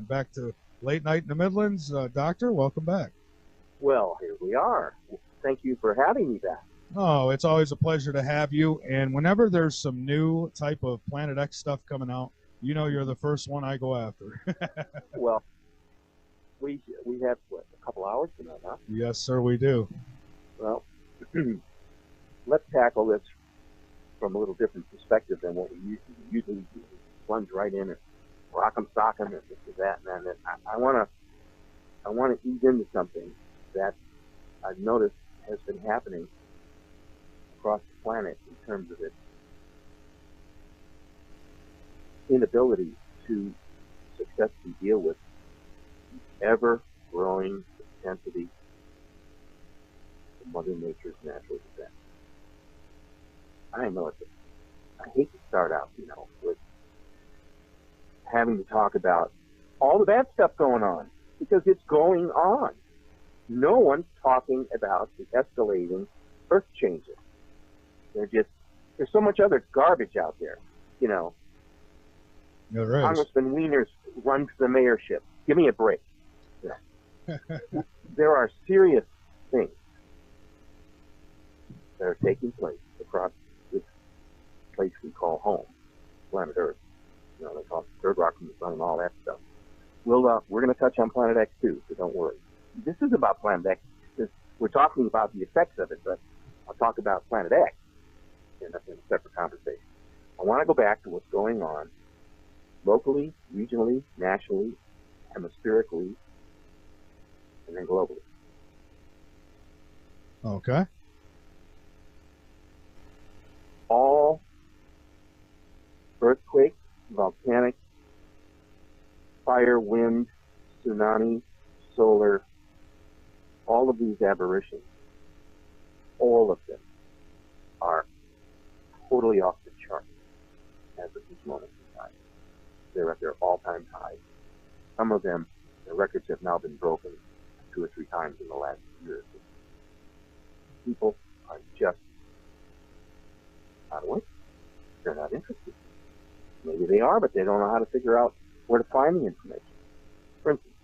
and back to Late Night in the Midlands. Doctor, welcome back. Well, here we are. Thank you for having me back. Oh, it's always a pleasure to have you. And whenever there's some new type of Planet X stuff coming out, you know you're the first one I go after. Well, we have, what, a couple hours tonight, huh? Yes, sir, we do. Well, let's tackle this from a little different perspective than what we usually do. Plunge right in and rock 'em, sock 'em, and this and that. And then I want to ease into something that I've noticed has been happening across the planet in terms of its inability to successfully deal with the ever-growing intensity of Mother Nature's natural events. I know I hate to start out, with having to talk about all the bad stuff going on, because it's going on. No one's talking about the escalating earth changes. There's so much other garbage out there. There is. Congressman Wieners runs the mayorship. Give me a break. There are serious things that are taking place across this place we call home, planet Earth. They call it the third rock from the sun and all that stuff. We're going to touch on Planet X too, so don't worry. This is about Planet X. We're talking about the effects of it, but I'll talk about Planet X in a separate conversation. I want to go back to what's going on locally, regionally, nationally, hemispherically, and then globally. Okay. All earthquake, volcanic, fire, wind, tsunami, solar, all of these aberrations, all of them are totally off the chart as of this moment in time. They're at their all-time highs. Some of them, the records have now been broken 2 or 3 times in the last year. People are just not awake. They're not interested. Maybe they are, but they don't know how to figure out where to find the information. For instance,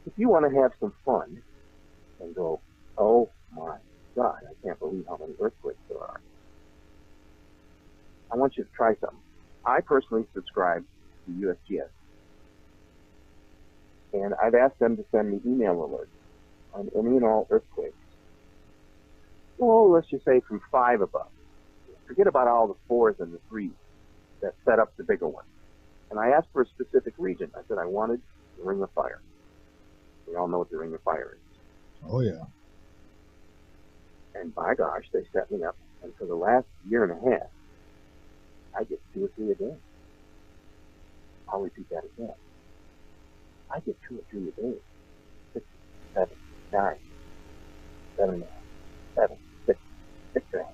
if you want to have some fun and go, oh my God, I can't believe how many earthquakes there are, I want you to try something. I personally subscribe to USGS, and I've asked them to send me email alerts on any and all earthquakes. Well, let's just say from 5 above. Forget about all the 4s and the 3s that set up the bigger one. And I asked for a specific region. I said I wanted the Ring of Fire. We all know what the Ring of Fire is. Oh, yeah. And by gosh, they set me up. And for the last year and a half, I get 2 or 3 a day. I'll repeat that again. I get 2 or 3 a day. 6, 7, 9, 7, 7, 6, 6 a.m.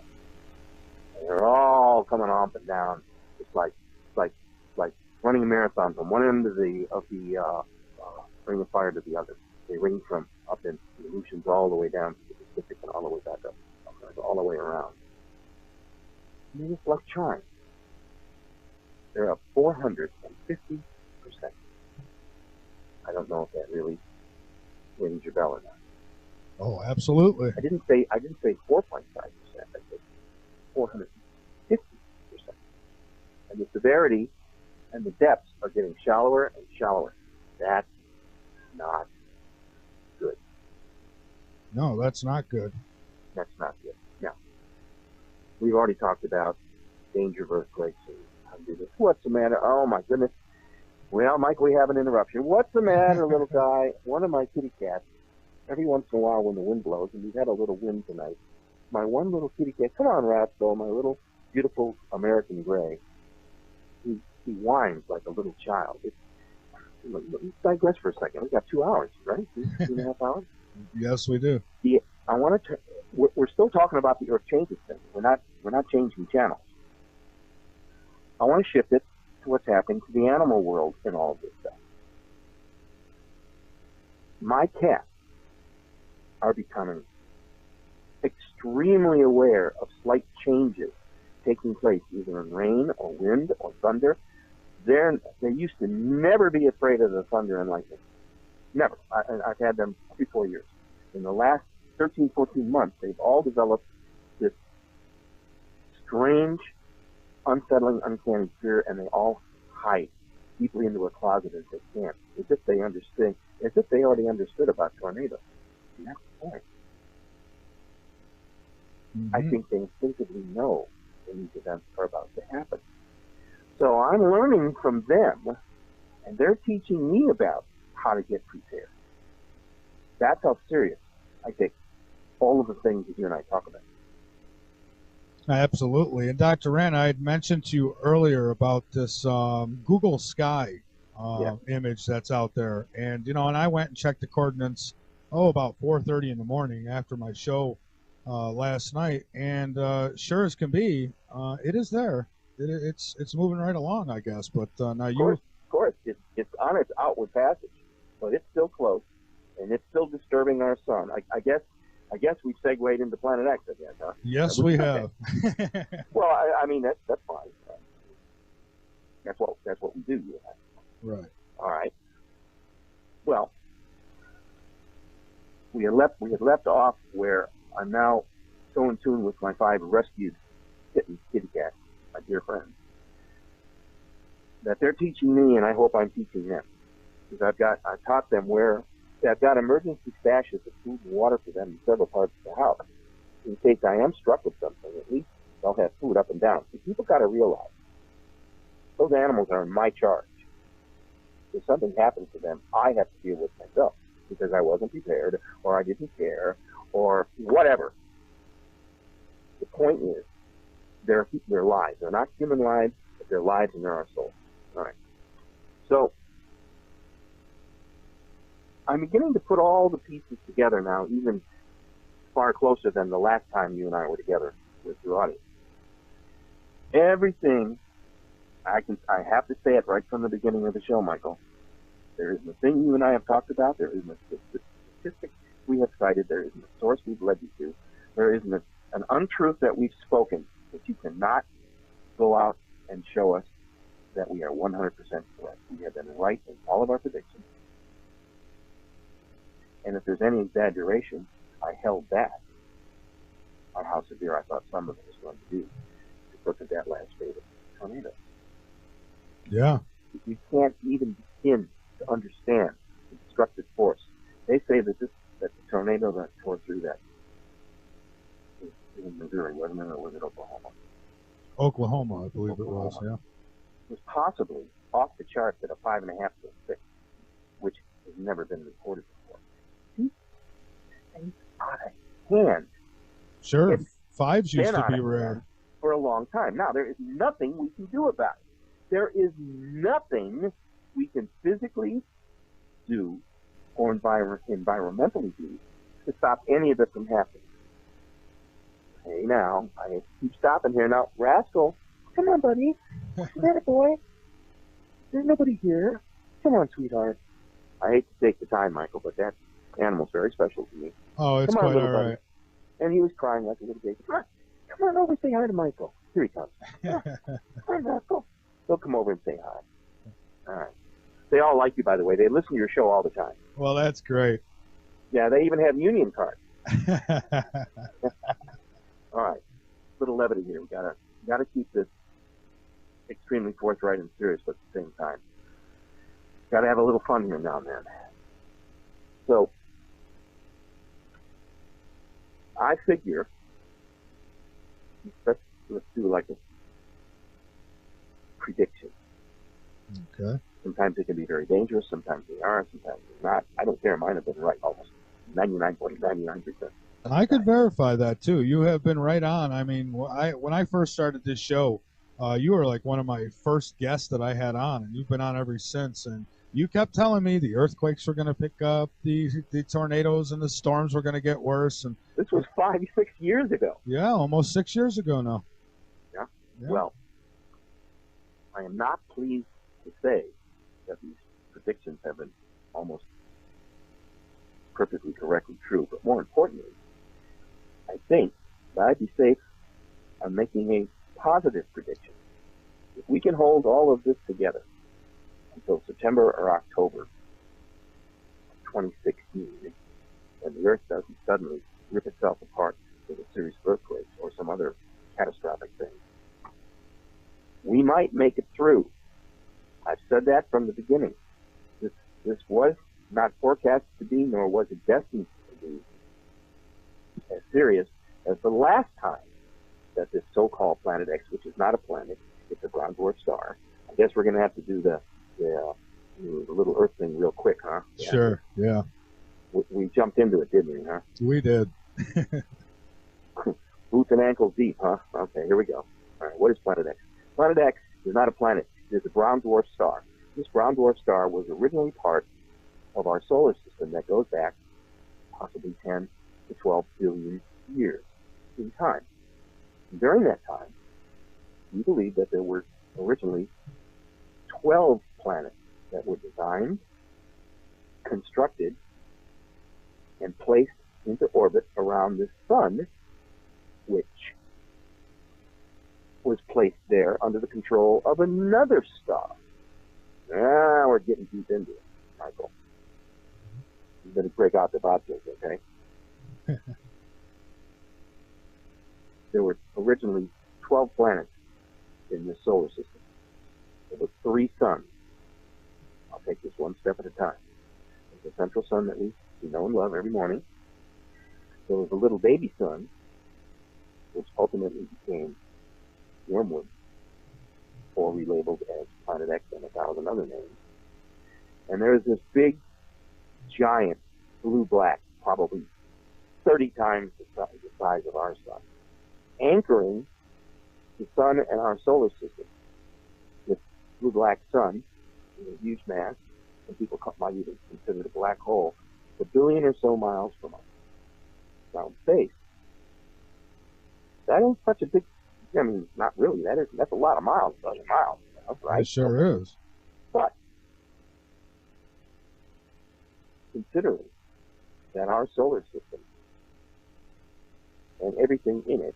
And they're all coming up and down. It's like running a marathon from one end of the Ring of Fire to the other. They ring from up in the oceans all the way down to the Pacific and all the way back up, all the way around. And they just like charm. They're up 450%. I don't know if that really rings your bell or not. Oh, absolutely. I didn't say 4.5%. I said 450%. And the severity and the depths are getting shallower and shallower. That's not good. No, that's not good. That's not good. Now, we've already talked about danger of earthquakes and how to do this. What's the matter? Oh, my goodness. Well, Mike, we have an interruption. What's the matter, little guy? One of my kitty cats, every once in a while when the wind blows, and we've had a little wind tonight, my one little kitty cat, come on, Ratso, my little beautiful American gray, he whines like a little child. Let's digress for a second. We've got 2 hours, right? 2.5 hours? Yes, we do. Yeah, I want to. We're still talking about the Earth changes thing. We're not changing channels. I want to shift it to what's happening to the animal world in all of this stuff. My cats are becoming extremely aware of slight changes taking place either in rain or wind or thunder. They used to never be afraid of the thunder and lightning. Never. I've had them 3-4 years. In the last 13, 14 months, they've all developed this strange, unsettling, uncanny fear, and they all hide deeply into a closet as they can, as if they understand, as if they already understood about tornadoes. And that's the point. Mm-hmm. I think they instinctively know when these events are about to happen. So I'm learning from them, and they're teaching me about how to get prepared. That's how serious I take all of the things that you and I talk about. Absolutely. And Dr. Rand, I had mentioned to you earlier about this Google Sky image that's out there. And, you know, and I went and checked the coordinates, about 4:30 in the morning after my show last night. And sure as can be, it is there. It's moving right along, I guess. But now Of course, it's on its outward passage, but it's still close, and it's still disturbing our sun. I guess we've segued into Planet X, I guess, huh? Yes, we have. Well, I mean that's fine. That's what we do. Right. All right. Well, we had left off where I'm now so in tune with my 5 rescued kitty cats, my dear friends, that they're teaching me, and I hope I'm teaching them, because I've taught them where I've got emergency stashes of food and water for them in several parts of the house. In case I am struck with something, at least they'll have food up and down. So people got to realize those animals are in my charge. If something happens to them, I have to deal with myself because I wasn't prepared, or I didn't care, or whatever. The point is, they're lives. They're not human lives, but they're lives, and they're our souls. All right. So I'm beginning to put all the pieces together now, even far closer than the last time you and I were together with your audience. Everything, I have to say it right from the beginning of the show, Michael. There isn't a thing you and I have talked about. There isn't a statistic we have cited. There isn't a source we've led you to. There isn't an untruth that we've spoken that you cannot go out and show us that we are 100% correct. We have been right in all of our predictions. And if there's any exaggeration, I held back on how severe I thought some of it was going to be to look at that last phase of tornado. Yeah. You can't even begin to understand the destructive force. They say that the tornado that tore through that is in Missouri, wasn't it, or was it Oklahoma? Oklahoma, I believe it was, yeah. Was possibly off the charts at a 5.5 to a 6, which has never been reported before. Things out of hand. Sure, 5s used to be rare. For a long time. Now, there is nothing we can do about it. There is nothing we can physically do or environmentally do to stop any of it from happening. Hey, now, I keep stopping here. Now, Rascal, come on, buddy. That boy. There's nobody here. Come on, sweetheart. I hate to take the time, Michael, but that animal's very special to me. Oh, it's Come on, quite all buddy. right. And he was crying like a little baby. Come on over, say hi to Michael. Here he comes. Hi, Michael. He'll come over and say hi. All right. They all like you, by the way. They listen to your show all the time. Well, that's great. Yeah, they even have union cards. All right. Little levity here. We gotta keep this extremely forthright and serious, but at the same time, gotta have a little fun here now and then. So, I figure let's do like a prediction. Okay. Sometimes they can be very dangerous. Sometimes they are. Sometimes they're not. I don't care. Mine have been right almost 99.99%. I could verify that too. You have been right on. I mean, when I first started this show, you were like one of my first guests that I had on, and you've been on ever since. And you kept telling me the earthquakes were going to pick up, the tornadoes and the storms were going to get worse. And this was 5-6 years ago. Yeah, almost 6 years ago now. Yeah. Yeah. Well, I am not pleased to say that these predictions have been almost perfectly correctly true, but more importantly, I think that I'd be safe on making a positive prediction. If we can hold all of this together, until September or October of 2016, when the Earth doesn't suddenly rip itself apart with a series of earthquakes or some other catastrophic thing. We might make it through. I've said that from the beginning. This was not forecast to be, nor was it destined to be as serious as the last time that this so-called Planet X, which is not a planet, it's a brown dwarf star. I guess we're going to have to do the little Earth thing real quick, huh? Yeah. Sure, yeah. We jumped into it, didn't we, huh? We did. Boots and ankles deep, huh? Okay, here we go. All right, what is Planet X? Planet X is not a planet. It is a brown dwarf star. This brown dwarf star was originally part of our solar system that goes back possibly 10 to 12 billion years in time. And during that time, we believe that there were originally 12 planets that were designed, constructed, and placed into orbit around the sun, which was placed there under the control of another star. Now we're getting deep into it, Michael. You better break out the vodka, okay? There were originally 12 planets in this solar system. There were 3 suns. I'll take this one step at a time. There's the central sun that we know and love every morning. There was a little baby sun, which ultimately became Wormwood, or relabeled as Planet X and 1,000 other names. And there's this big, giant, blue-black, probably 30 times the size of our sun, anchoring the sun and our solar system. This blue-black sun is a huge mass, and people might even consider it a black hole, a billion or so miles from us, around space. That ain't such a big, I mean, not really. That's a lot of miles, a dozen miles, right? It sure is. But considering that our solar system and everything in it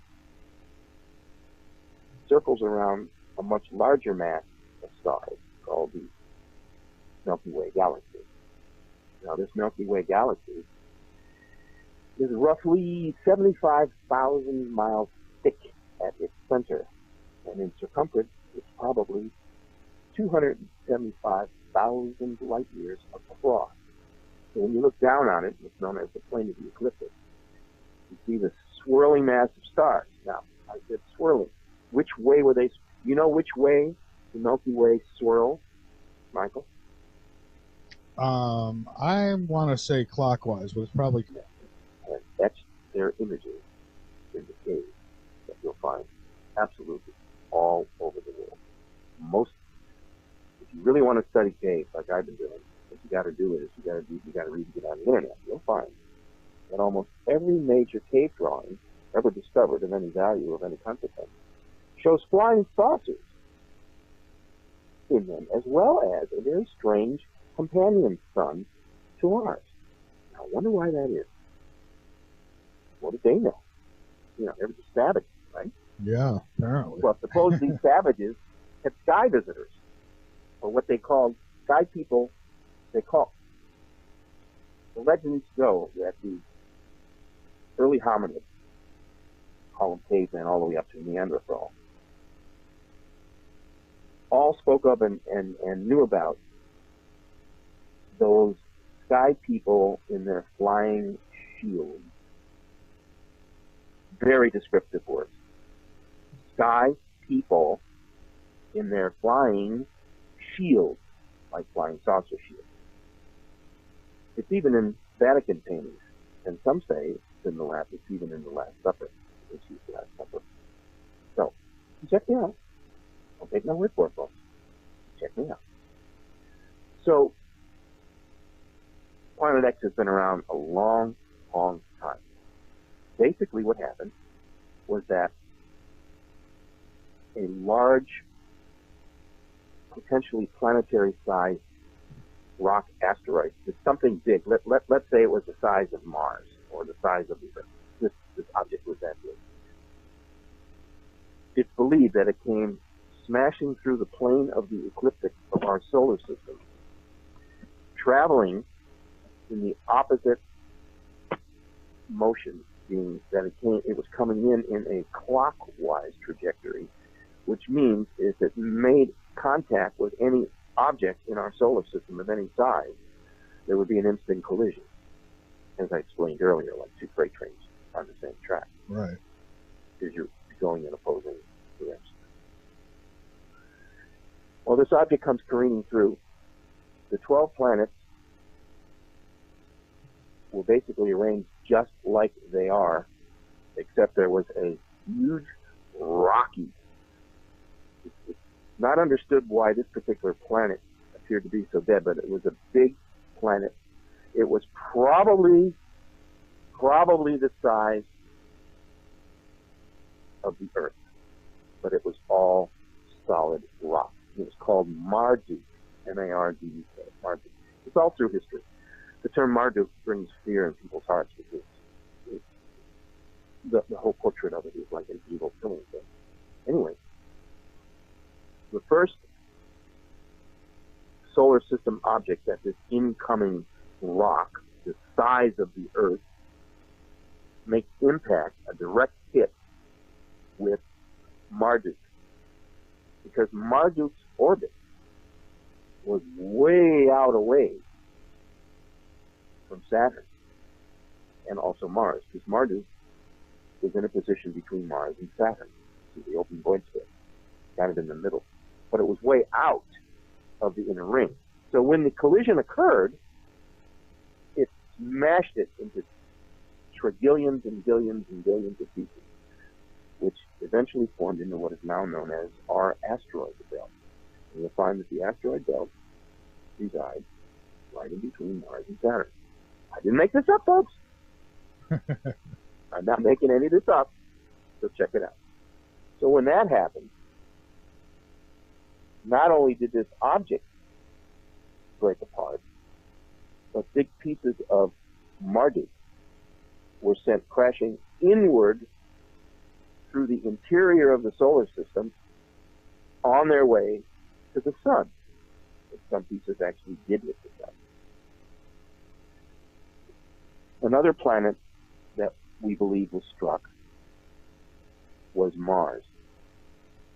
circles around a much larger mass of stars called the Milky Way galaxy. Now, this Milky Way galaxy is roughly 75,000 miles thick at its center, and in circumference it's probably 275,000 light years across. So when you look down on it, it's known as the plane of the ecliptic. You see the swirling mass of stars. Now, I said swirling. Which way were they? You know which way the Milky Way swirls, Michael? I want to say clockwise, but it's probably. And that's their images in the caves that you'll find absolutely all over the world. If you really want to study caves, like I've been doing, what you got to do is you got to read and get on the internet. You'll find that almost every major cave drawing ever discovered of any value, of any consequence, shows flying saucers in them, as well as a very strange companion sun to ours. Now, I wonder why that is. What do they know? You know, they're just savages, right? Yeah, apparently. Well, suppose these savages had sky visitors, or what they called sky people. The legends go that the early hominids, call them cavemen all the way up to Neanderthal, all spoke of and knew about those sky people in their flying shields. Very descriptive words. Sky people in their flying shields, like flying saucer shields. It's even in Vatican paintings, and some say it's even in the Last Supper. It's used the Last Supper. So, check me out. Don't take my word for it, folks. Check me out. So, Planet X has been around a long, long time. Basically, what happened was that a large, potentially planetary-sized rock asteroid, it's something big. Let's say it was the size of Mars or the size of the Earth. This object was that big. It's believed that it came smashing through the plane of the ecliptic of our solar system, traveling in the opposite motion, being that it was coming in a clockwise trajectory, which means if it made contact with any object in our solar system of any size, there would be an instant collision, as I explained earlier, like two freight trains on the same track. Right. Because you're going in opposing directions. Well, this object comes careening through. The 12 planets were basically arranged just like they are, except there was a huge rocky. It's not understood why this particular planet appeared to be so dead, but it was a big planet. It was probably the size of the Earth, but it was all solid rock. It was called Marduk, M-A-R-D-U-K, Marduk. It's all through history. The term Marduk brings fear in people's hearts because the whole portrait of it is like an evil killing thing. Anyway, the first solar system object that this incoming rock, the size of the Earth, makes impact, a direct hit with Marduk. Because Marduk's orbit was way out away from Saturn and also Mars, because Marduk was in a position between Mars and Saturn, so the open void space, kind of in the middle. But it was way out of the inner ring. So when the collision occurred, it smashed it into trillions and billions and billions of pieces, which eventually formed into what is now known as our asteroid belt. And you'll find that the asteroid belt resides right in between Mars and Saturn. I didn't make this up, folks. I'm not making any of this up, so check it out. So when that happened, not only did this object break apart, but big pieces of Marduk were sent crashing inward through the interior of the solar system on their way to the sun. And some pieces actually did hit the sun. Another planet that we believe was struck was Mars.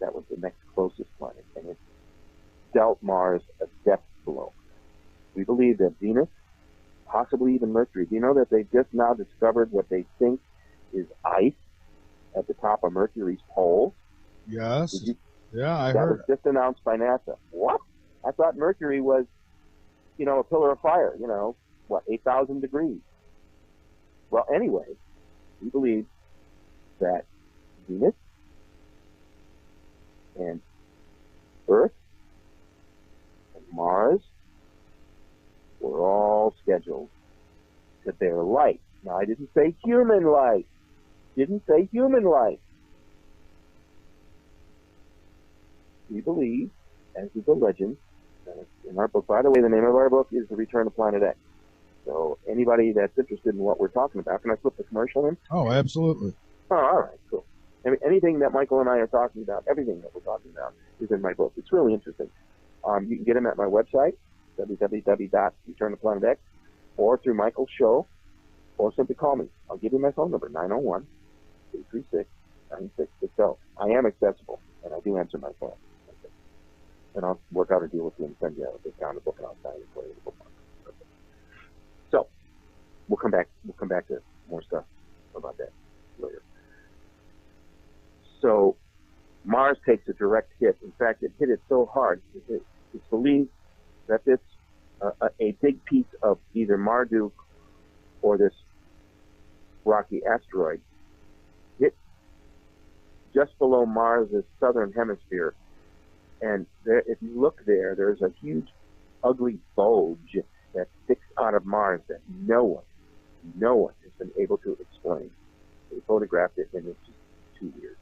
That was the next closest planet, and it dealt Mars a depth blow. We believe that Venus, possibly even Mercury. Do you know that they've just now discovered what they think is ice at the top of Mercury's pole? Yes. Yeah, I heard. That was just announced by NASA. What? I thought Mercury was, a pillar of fire, 8,000 degrees. Well, anyway, we believe that Venus and Earth and Mars were all scheduled to bear light. Now, I didn't say human life. Didn't say human life. We believe, as is the legend, in our book. By the way, the name of our book is The Return to Planet X. So anybody that's interested in what we're talking about, can I flip the commercial in? Oh, absolutely. Oh, all right, cool. Anything that Michael and I are talking about, everything that we're talking about is in my book. It's really interesting. You can get them at my website, www.returntoplanet.x, or through Michael's show, or simply call me. I'll give you my phone number, 901-836-9660. I am accessible, and I do answer my phone. Okay. And I'll work out a deal with you and send you a discount book, and I'll sign it for you. Okay. So, we'll come back to more stuff about that later. So, Mars takes a direct hit. In fact, it hit it so hard, it's believed that this a big piece of either Marduk or this rocky asteroid hit just below Mars' southern hemisphere. And there, if you look there, there's a huge, ugly bulge that sticks out of Mars that no one has been able to explain. They photographed it, and it's just too weird.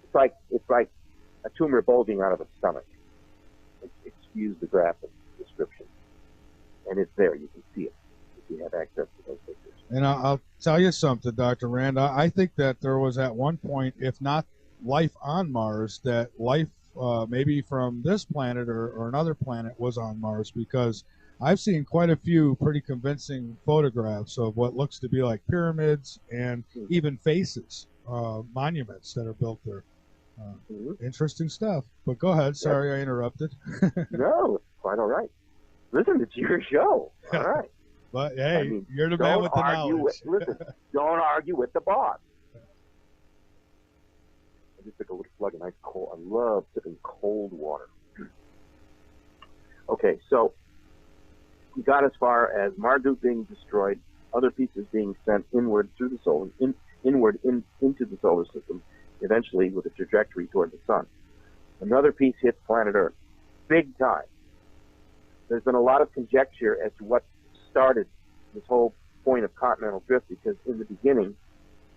It's like a tumor bulging out of a stomach. Excuse the graphic description. And it's there. You can see it if you have access to those pictures. And I'll tell you something, Dr. Rand. I think that there was at one point, if not life on Mars, that life maybe from this planet or another planet was on Mars, because I've seen quite a few pretty convincing photographs of what looks to be like pyramids and even faces, monuments that are built there. Interesting stuff. But go ahead. Sorry, I interrupted. No, it's quite all right. Listen, it's your show. All right. But hey, I mean, you're the man with the knowledge. Listen, don't argue with the boss. I just took a little slug of nice cold. I love sipping cold water. Okay, so we got as far as Marduk being destroyed, other pieces being sent inward through the solar, into the solar system, eventually with a trajectory toward the sun. Another piece hits planet Earth, big time. There's been a lot of conjecture as to what started this whole point of continental drift, because in the beginning,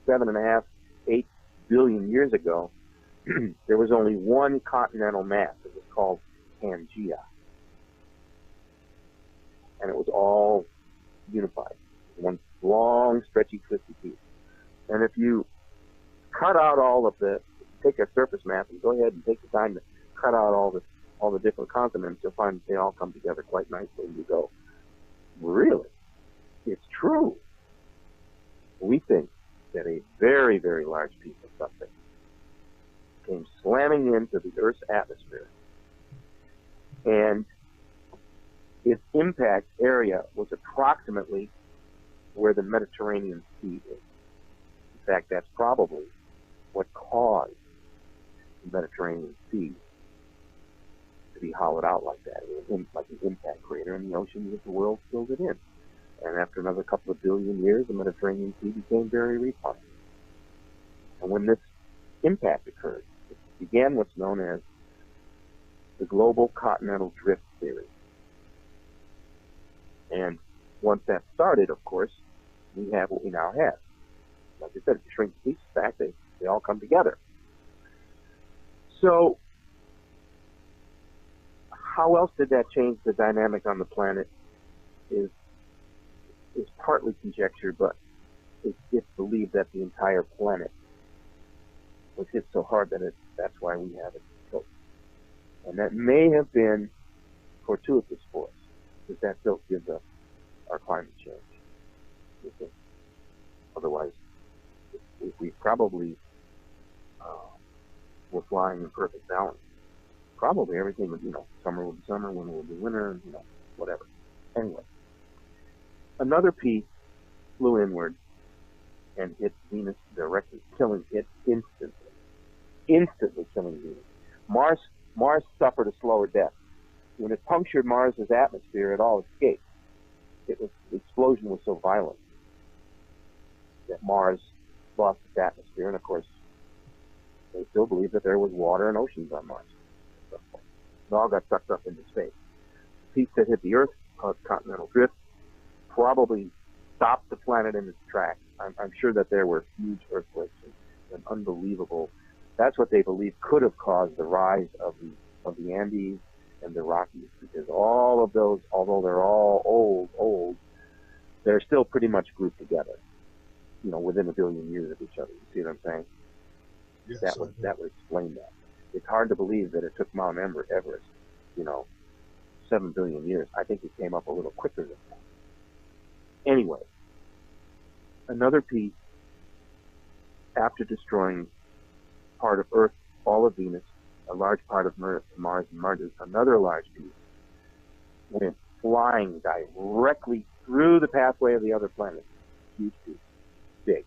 7.5, 8 billion years ago, there was only one continental mass. It was called Pangaea. And it was all unified, one long, stretchy, twisty piece. And if you cut out all of take a surface map and go ahead and take the time to cut out all the different continents, you'll find they all come together quite nicely. And you go, really? It's true. We think that a very, very large piece of something came slamming into the Earth's atmosphere, and its impact area was approximately where the Mediterranean Sea is. In fact, that's probably what caused the Mediterranean Sea to be hollowed out like that. It was like an impact crater in the ocean that the world filled it in. And after another couple of billion years, the Mediterranean Sea became very refined. And when this impact occurred, it began what's known as the global continental drift theory. And once that started, of course, we have what we now have. Like I said, if you shrink the pieces back, they all come together. So how else did that change the dynamic on the planet is partly conjecture, but it's believed that the entire planet was hit so hard that that's why we have it tilt. And that may have been fortuitous for us, because that tilt gives us our climate change. Otherwise, if we probably were flying in perfect balance, probably everything would, summer would be summer, winter would be winter, whatever. Anyway, another piece flew inward and hit Venus directly, killing it instantly killing Venus. Mars suffered a slower death. When it punctured Mars's atmosphere, it all escaped. The explosion was so violent that Mars lost its atmosphere, and of course, they still believe that there was water and oceans on Mars. So it all got sucked up into space. The piece that hit the Earth, called continental drift, probably stopped the planet in its tracks. I'm sure that there were huge earthquakes and unbelievable. That's what they believe could have caused the rise of the Andes and the Rockies, because all of those, although they're all old, they're still pretty much grouped together, within a billion years of each other. You see what I'm saying? Yes, that would explain that. It's hard to believe that it took Mount Everest, 7 billion years. I think it came up a little quicker than that. Anyway, another piece, after destroying part of Earth, all of Venus, a large part of Mars and Marduk, another large piece went flying directly through the pathway of the other planets. Huge piece, big,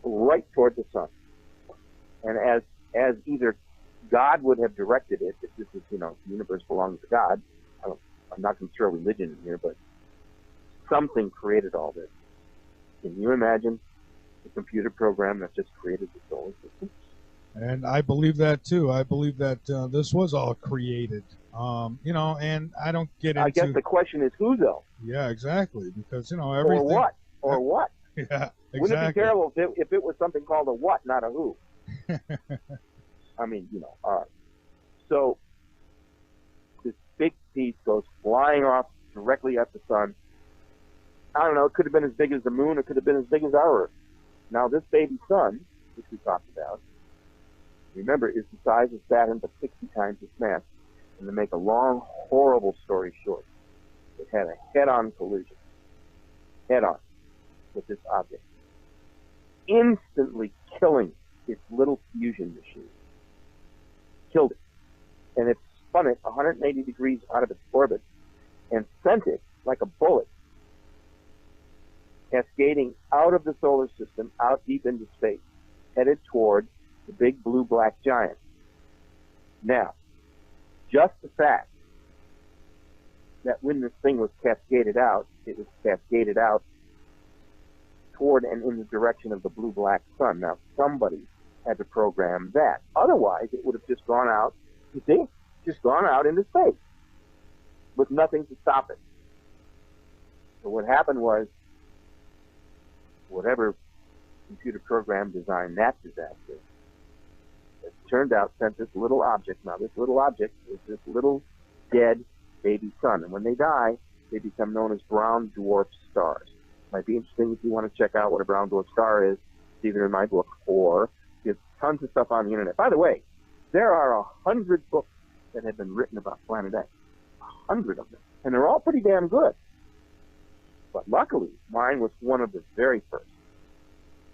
right toward the sun. And as either God would have directed it, if this is, the universe belongs to God, I'm not going to throw religion in here, but something created all this. Can you imagine the computer program that just created the solar system? And I believe that too. I believe that this was all created. And I don't get into. I guess the question is who, though? Yeah, exactly. Because everything. Or what? Yeah, exactly. Wouldn't it be terrible if it was something called a what, not a who? I mean, all right. So this big piece goes flying off directly at the sun. I don't know. It could have been as big as the moon. It could have been as big as our Earth. Now, this baby sun, which we talked about, remember, is the size of Saturn but 60 times its mass. And to make a long, horrible story short, it had a head-on collision, head-on, with this object, instantly killing its little fusion machine. Killed it. And it spun it 180 degrees out of its orbit and sent it like a bullet, cascading out of the solar system, out deep into space, headed toward the big blue-black giant. Now, just the fact that when this thing was cascaded out, it was cascaded out toward and in the direction of the blue-black sun. Now, somebody had to program that. Otherwise, it would have just gone out, you see, just gone out into space with nothing to stop it. So what happened was, whatever computer program designed that disaster, it turned out sent this little object. Now, this little object is this little dead baby sun. And when they die, they become known as brown dwarf stars. Might be interesting if you want to check out what a brown dwarf star is. It's either in my book or there's tons of stuff on the internet. By the way, there are 100 books that have been written about Planet X. 100 of them. And they're all pretty damn good. But luckily, mine was one of the very first.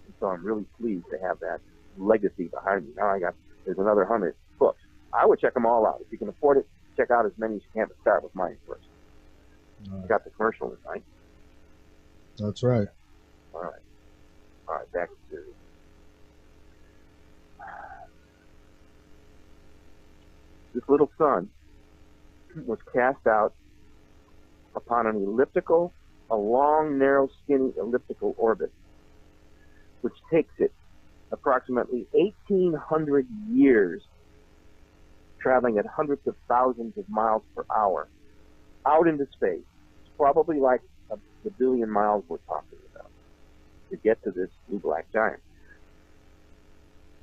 And so I'm really pleased to have that legacy behind me. Now there's another 100 books. I would check them all out. If you can afford it, check out as many as you can, but start with mine first. You got the commercial in mind. That's right. All right, back to series. This little sun was cast out upon a long, narrow, skinny elliptical orbit, which takes it approximately 1,800 years, traveling at hundreds of thousands of miles per hour, out into space. It's probably like the billion miles we're talking about to get to this blue-black giant.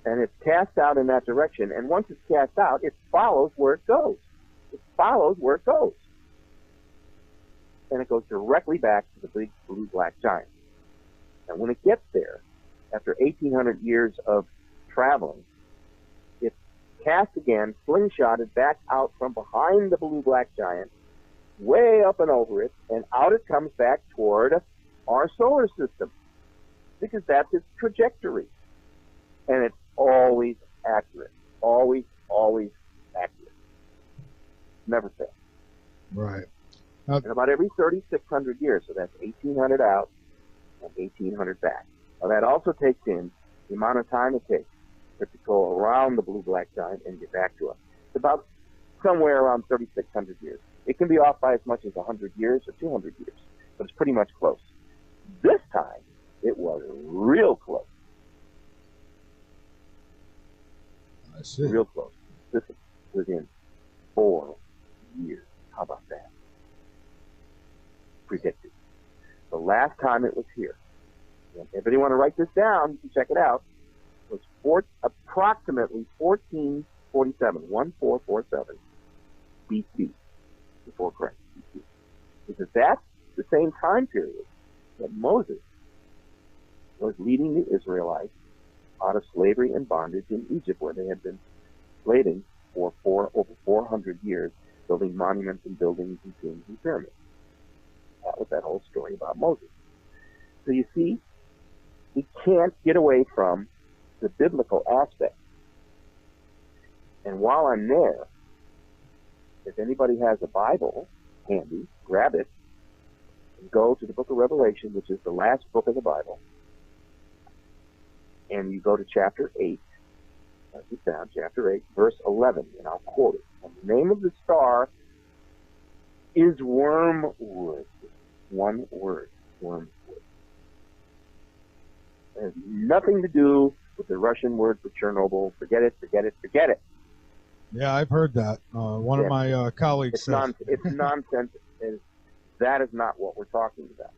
And it's cast out in that direction, and once it's cast out, it follows where it goes. It follows where it goes. And it goes directly back to the big blue-black giant. And when it gets there, after 1,800 years of traveling, it's cast again, slingshotted back out from behind the blue-black giant, way up and over it, and out it comes back toward our solar system, because that's its trajectory. And it's always accurate. Always accurate. Never fails. Right. And about every 3,600 years, so that's 1,800 out and 1,800 back. Now that also takes in the amount of time it takes for it to go around the blue-black giant and get back to us. It's about somewhere around 3,600 years. It can be off by as much as 100 years or 200 years, but it's pretty much close. This time, it was real close. I see. Real close. This is within 4 years. How about that? Predicted. The last time it was here, and if you want to write this down, you can check it out, was approximately 1447 BC, before Christ, BC. Because that's the same time period that Moses was leading the Israelites out of slavery and bondage in Egypt, where they had been slaving for over 400 years, building monuments and buildings and tombs and pyramids. That was that whole story about Moses. So you see, we can't get away from the biblical aspect. And while I'm there, if anybody has a Bible handy, grab it and go to the book of Revelation, which is the last book of the Bible, and you go to chapter 8, write it down, chapter 8, verse 11, and I'll quote it. And the name of the star is Wormwood. One word, Wormwood. It has nothing to do with the Russian word for Chernobyl. Forget it, forget it, forget it. Yeah, I've heard that. One of my colleagues says. It's nonsense. That is not what we're talking about.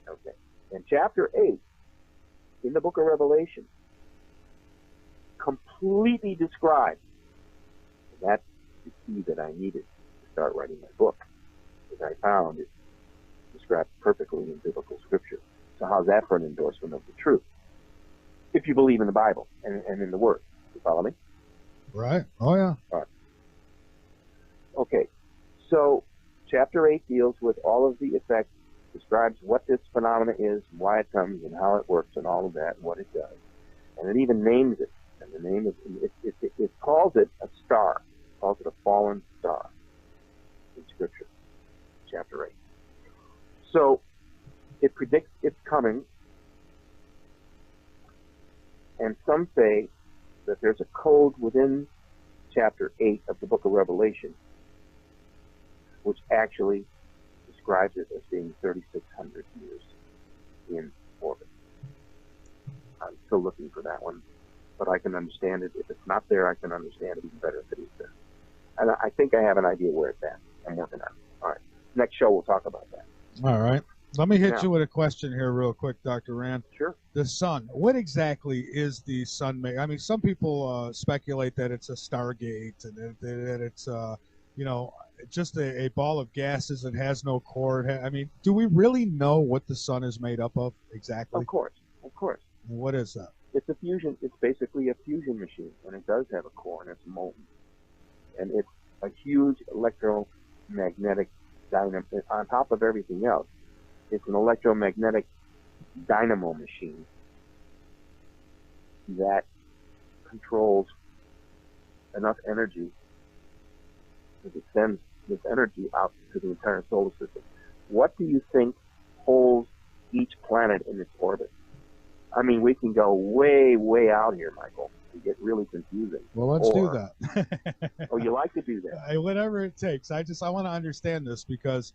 Okay. And chapter 8 in the book of Revelation completely describes, and that's the key that I needed to start writing my book, because I found it described perfectly in biblical scripture. So how's that for an endorsement of the truth? If you believe in the Bible and in the Word. You follow me? Right. Oh, yeah. All right. Okay. So chapter 8 deals with all of the effects, describes what this phenomena is, why it comes, and how it works, and all of that, and what it does. And it even names it. And the name is, it calls it a star. It calls it a fallen star in Scripture, chapter 8. So it predicts its coming. And some say that there's a code within chapter 8 of the book of Revelation which actually describes it as being 3,600 years in orbit. I'm still looking for that one, but I can understand it. If it's not there, I can understand it even better if it is there. And I think I have an idea where it's at. I'm working on it. All right. Next show, we'll talk about that. All right. Let me hit you with a question here real quick, Dr. Rand. Sure. The sun. What exactly is the sun made? I mean, some people speculate that it's a stargate and that it's, just a ball of gases that has no core. I mean, do we really know what the sun is made up of exactly? Of course. And what is that? It's a fusion. It's basically a fusion machine, and it does have a core, and it's molten. And it's a huge electromagnetic dynamo. On top of everything else, it's an electromagnetic dynamo machine that controls enough energy to send this energy out to the entire solar system. What do you think holds each planet in its orbit? I mean, we can go way, way out here, Michael, and get really confusing. Well, let's do that. Oh, you like to do that? Whatever it takes. I want to understand this because,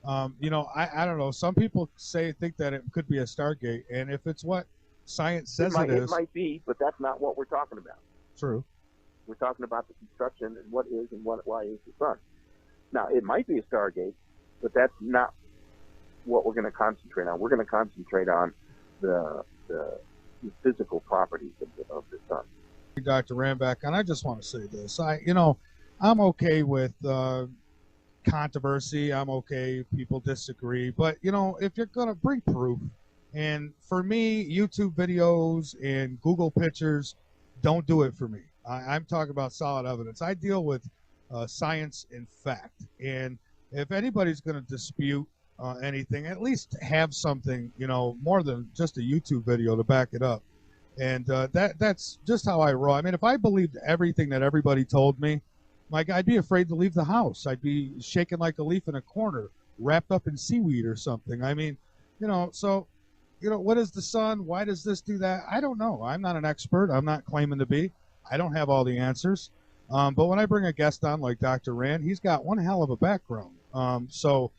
I don't know. Some people think that it could be a Stargate, and if it's what science says it might be, but that's not what we're talking about. True. We're talking about the construction and what is and why is the sun. Now, it might be a Stargate, but that's not what we're going to concentrate on. We're going to concentrate on the physical properties of the sun. Dr. Ranback, and I just want to say this. I'm okay with controversy. I'm okay if people disagree. But, if you're going to bring proof, and for me, YouTube videos and Google pictures don't do it for me. I'm talking about solid evidence. I deal with science and fact. And if anybody's going to dispute anything, at least have something, more than just a YouTube video to back it up. And that's just how I roll. I mean, if I believed everything that everybody told me, I'd be afraid to leave the house. I'd be shaking like a leaf in a corner, wrapped up in seaweed or something. I mean, what is the sun? Why does this do that? I don't know. I'm not an expert. I'm not claiming to be. I don't have all the answers. But when I bring a guest on like Dr. Rand, he's got one hell of a background. So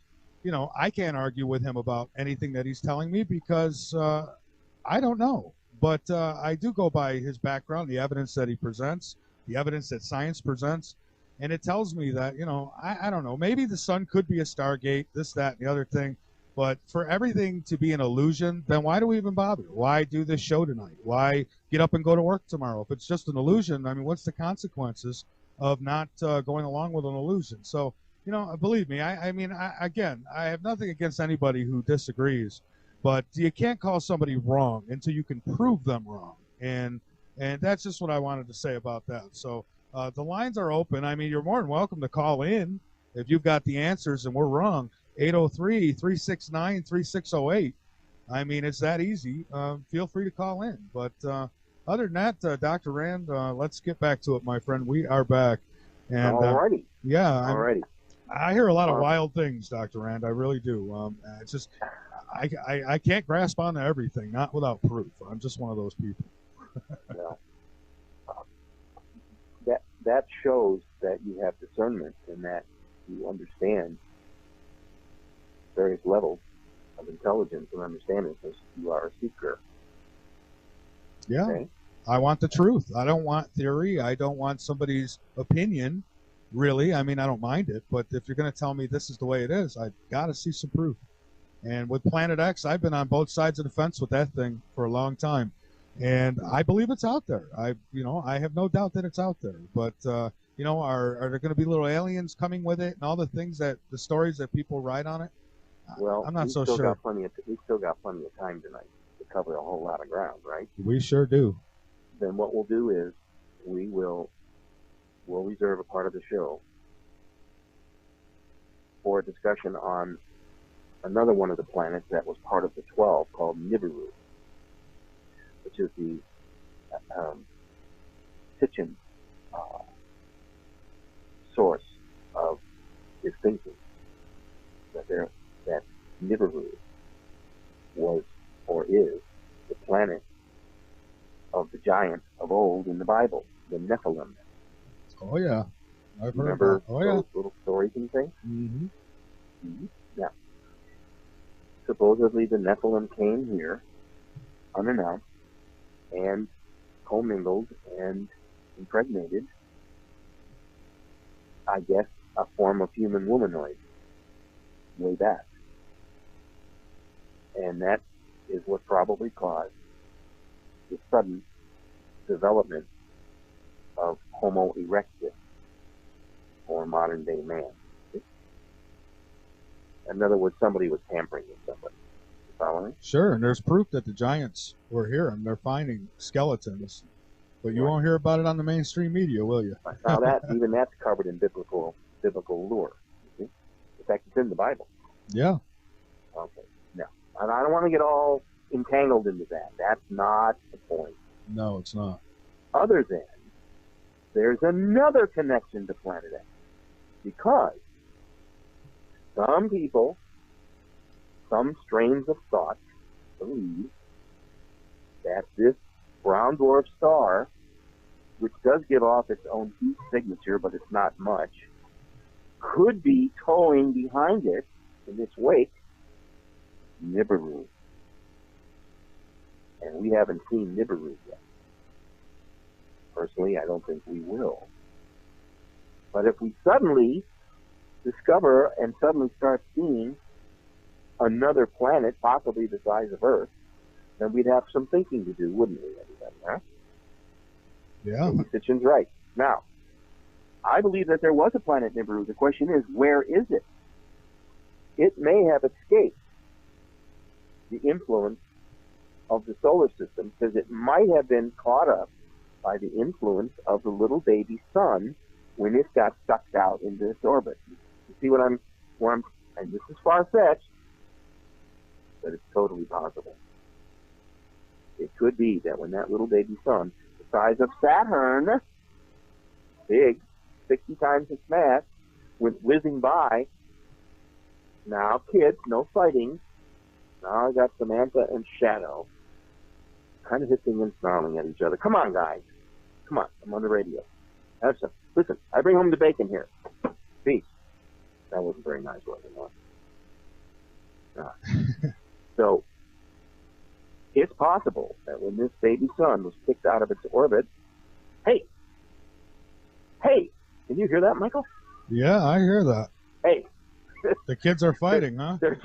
I can't argue with him about anything that he's telling me because I don't know. But I do go by his background, the evidence that he presents, the evidence that science presents. And it tells me that, I don't know, maybe the sun could be a Stargate, this, that, and the other thing. But for everything to be an illusion, then why do we even bother? Why do this show tonight? Why get up and go to work tomorrow? If it's just an illusion, I mean, what's the consequences of not going along with an illusion? So, believe me, I have nothing against anybody who disagrees, but you can't call somebody wrong until you can prove them wrong. And that's just what I wanted to say about that. So the lines are open. I mean, you're more than welcome to call in if you've got the answers and we're wrong. 803-369-3608. I mean, it's that easy. Feel free to call in. But other than that, Dr. Rand, let's get back to it, my friend. We are back. And, Alrighty. Yeah. Alrighty. I hear a lot of wild things, Dr. Rand. I really do. It's just I can't grasp onto everything, not without proof. I'm just one of those people. Well, that shows that you have discernment and that you understand various levels of intelligence and understanding because you are a seeker. Yeah. Okay? I want the truth. I don't want theory. I don't want somebody's opinion, really. I mean, I don't mind it, but if you're going to tell me this is the way it is, I've got to see some proof. And with Planet X, I've been on both sides of the fence with that thing for a long time. And I believe it's out there. I have no doubt that it's out there. But, are there going to be little aliens coming with it and all the things the stories that people write on it? Well, I'm not so sure. We still got plenty of time tonight to cover a whole lot of ground, right? We sure do. Then what we'll do is we reserve a part of the show for a discussion on another one of the planets that was part of the 12 called Nibiru, which is the Sitchin source of his thinking. That Nibiru was or is the planet of the giants of old in the Bible, the Nephilim. Oh yeah, I've heard Remember that. Oh yeah, those little stories and things? mm-hmm. Mm-hmm. Yeah. Supposedly the Nephilim came here unannounced and commingled and impregnated, I guess, a form of human womanoid way back. And that is what probably caused the sudden development of Homo erectus, or modern day man. In other words, somebody was tampering with somebody. You following? Sure, and there's proof that the giants were here and they're finding skeletons. But you Right. won't hear about it on the mainstream media, will you? Now even that's covered in biblical lore. You see? In fact, it's in the Bible. Yeah. Okay. No. And I don't want to get all entangled into that. That's not the point. No, it's not. Other than there's another connection to Planet X. Because some people, some strains of thought believe that this brown dwarf star, which does give off its own heat signature, but it's not much, could be towing behind it in its wake Nibiru. And we haven't seen Nibiru yet. Personally, I don't think we will. But if we suddenly discover and suddenly start seeing another planet, possibly the size of Earth, then we'd have some thinking to do, wouldn't we, everybody? Huh? Yeah. Sitchin's right. Now, I believe that there was a planet Nibiru. The question is, where is it? It may have escaped the influence of the solar system because it might have been caught up by the influence of the little baby sun when it got sucked out into its orbit. You see where I'm, and this is far-fetched, but it's totally possible. It could be that when that little baby sun, the size of Saturn, big, 60 times its mass, went whizzing by. Now, kids, no fighting. Now I got Samantha and Shadow kind of hissing and snarling at each other. Come on, guys. Come on. I'm on the radio. Have some. Listen, I bring home the bacon here. Peace. That wasn't very nice, was it? So, it's possible that when this baby sun was kicked out of its orbit, hey, can you hear that, Michael? Yeah, I hear that. Hey. The kids are fighting, huh? They're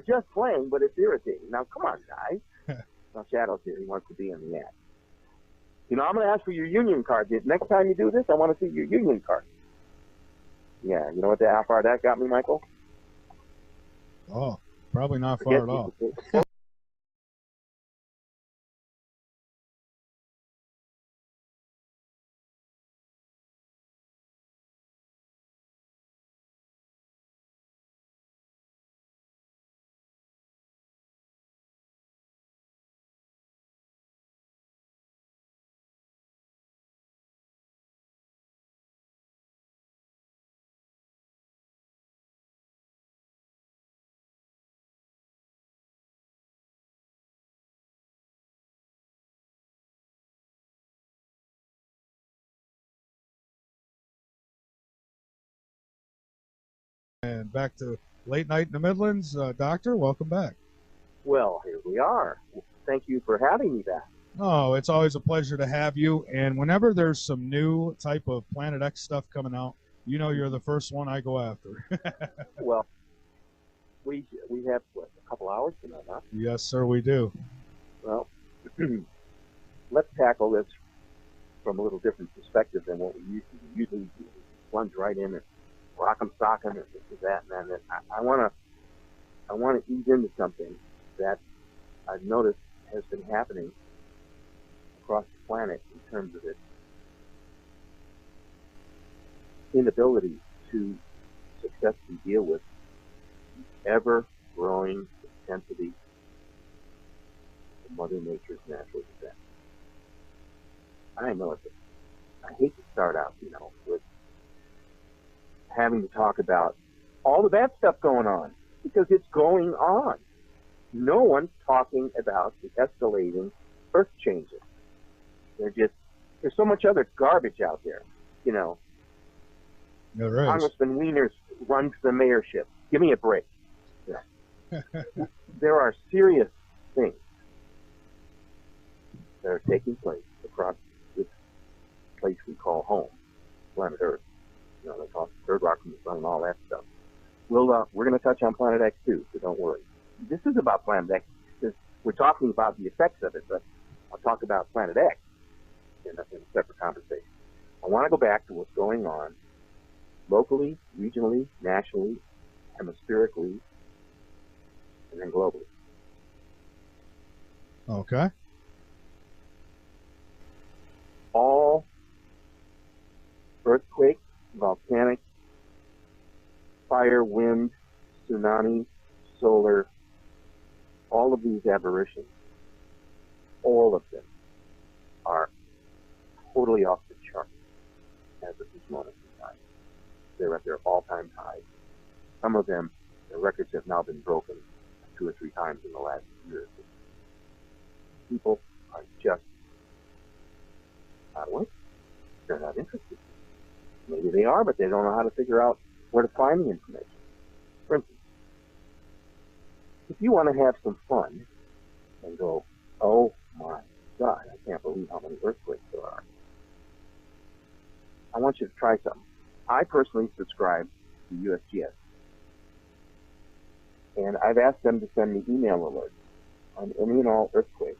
just playing, but it's irritating. Now, come on, guys. Now, Shadow's here. He wants to be in the ad. You know, I'm going to ask for your union card. Next time you do this, I want to see your union card. Yeah, you know how far that got me, Michael? Oh, probably not far at all. And back to Late Night in the Midlands. Doctor, welcome back. Well, here we are. Thank you for having me back. Oh, it's always a pleasure to have you. And whenever there's some new type of Planet X stuff coming out, you know you're the first one I go after. Well, we have, what, a couple hours tonight, huh? Yes, sir, we do. Well, let's tackle this from a little different perspective than what we usually do. Plunge right in and rock 'em, sock 'em, and this is that and that. I want to ease into something that I've noticed has been happening across the planet in terms of its inability to successfully deal with ever-growing intensity of Mother Nature's natural defense. I know it's. I hate to start out, with having to talk about all the bad stuff going on, because it's going on. No one's talking about the escalating earth changes. There's so much other garbage out there. There is. Congressman Wieners runs the mayorship. Give me a break. There are serious things that are taking place across this place we call home, planet Earth. They call it the third rock from the sun and all that stuff. We're going to touch on Planet X too, so don't worry. This is about Planet X. We're talking about the effects of it, but I'll talk about Planet X in a separate conversation. I want to go back to what's going on locally, regionally, nationally, hemispherically, and then globally. Okay. All earthquakes, volcanic, fire, wind, tsunami, solar, all of these aberrations, all of them are totally off the chart as of this moment in time. They're at their all-time highs. Some of them, the records have now been broken 2 or 3 times in the last year. People are just not awake. They're not interested. Maybe they are, but they don't know how to figure out where to find the information. For instance, if you want to have some fun and go, oh my God, I can't believe how many earthquakes there are, I want you to try something. I personally subscribe to USGS, and I've asked them to send me email alerts on any and all earthquakes.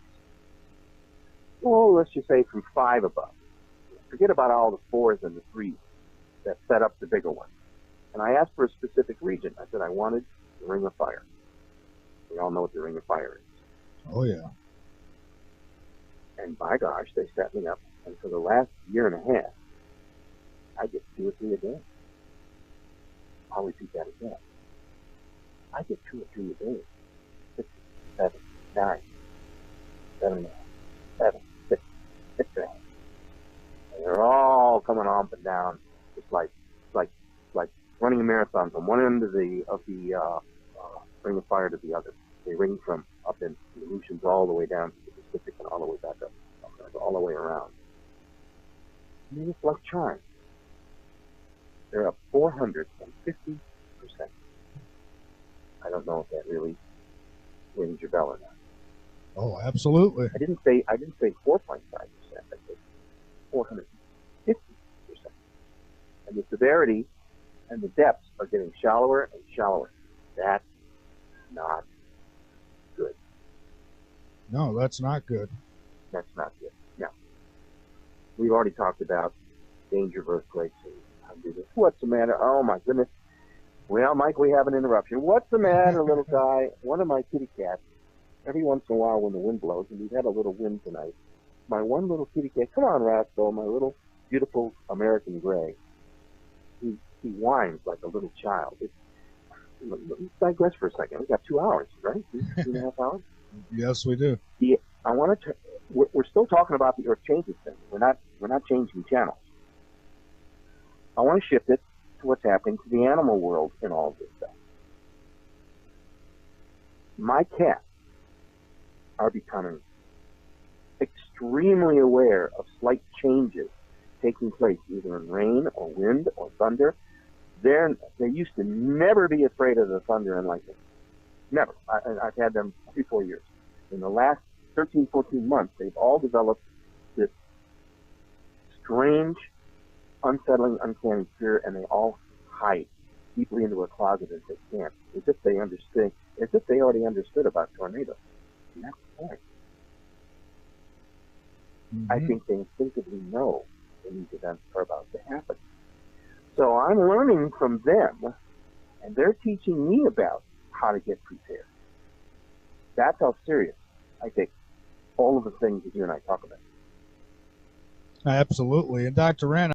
Well, let's just say from 5 above. Forget about all the 4s and the 3s that set up the bigger ones. And I asked for a specific region. I said I wanted the Ring of Fire. We all know what the Ring of Fire is. Oh, yeah. And by gosh, they set me up. And for the last year and a half, I get 2 or 3 a day. I'll repeat that again. I get 2 or 3 a day. 6, 7, 9, 7, 7, 6, 6 and a half. And they're all coming up and down, just like running a marathon from one end of the Ring of Fire to the other. They ring from up in the Aleutians all the way down to the Pacific and all the way back up, all the way around. And they just like charms. They're up 450%. I don't know if that really rings your bell or not. Oh, absolutely. I didn't say 4.5%. I said 450%. And the severity and the depths are getting shallower and shallower. That's not good. No, that's not good. That's not good. Now, we've already talked about danger of earthquakes and how to do this. What's the matter? Oh, my goodness. Well, Mike, we have an interruption. What's the matter, little guy? One of my kitty cats, every once in a while when the wind blows, and we've had a little wind tonight, my one little kitty cat, come on, Rascal, my little beautiful American gray, he whines like a little child. Let's digress for a second. We've got 2 hours, right? 2.5 hours? Yes, we do. I want to. We're still talking about the Earth changes thing. We're not changing channels. I want to shift it to what's happening to the animal world in all of this stuff. My cats are becoming extremely aware of slight changes taking place either in rain or wind or thunder. They used to never be afraid of the thunder and lightning. Never. I've had them 3-4 years. In the last 13, 14 months, they've all developed this strange, unsettling, uncanny fear, and they all hide deeply into a closet as they can, as if they understand, as if they already understood about tornadoes. And that's the point. Mm-hmm. I think they instinctively know when these events are about to happen. So I'm learning from them, and they're teaching me about how to get prepared. That's how serious I take all of the things that you and I talk about. Absolutely. And Dr. Rand,